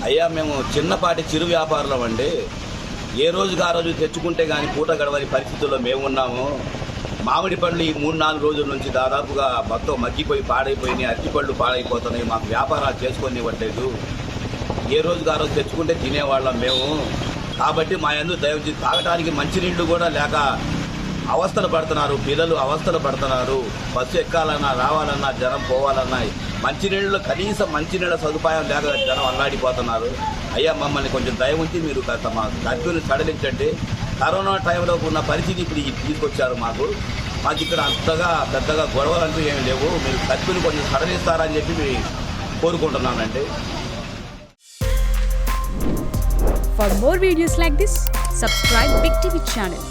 అయ్యా మేము చిన్నపాటి చిరు వ్యాపారులం అండి. ఏ రోజుకి ఆ రోజు తెచ్చుకుంటే కానీ పూట గడవని పరిస్థితుల్లో మేము ఉన్నాము. మామిడి పళ్ళు ఈ 3-4 రోజుల నుంచి దాదాపుగా మొత్తం మగ్గిపోయి పాడైపోయినాయి, అరటిపళ్ళు పాడైపోతున్నాయి. మాకు వ్యాపారాలు చేసుకొనివ్వట్లేదు. ఏ రోజుకి ఆ రోజు తెచ్చుకుంటే తినేవాళ్ళం మేము. కాబట్టి మా యందు దయచేసి తాగడానికి మంచినీళ్ళు కూడా లేక అవస్థలు పడుతున్నారు, పిల్లలు అవస్థలు పడుతున్నారు. బస్సు ఎక్కాలన్నా రావాలన్నా జనం పోవాలన్నా మంచినీళ్ళు కనీసం మంచినీళ్ళ సదుపాయం లేక జనం అల్లాడిపోతున్నారు. అయ్యా మమ్మల్ని కొంచెం దయ ఉంచి మీరు కాస్త మా కర్ఫ్యూని సడలించండి. కరోనా టైంలో ఉన్న పరిస్థితి ఇప్పుడు తీసుకొచ్చారు మాకు ఇక్కడ అంతగా పెద్దగా గొడవలు అంటూ ఏమి లేవు. మీరు కర్ఫ్యూని కొంచెం సడలిస్తారని చెప్పి కోరుకుంటున్నానండి. For more videos like this, subscribe Big TV channel.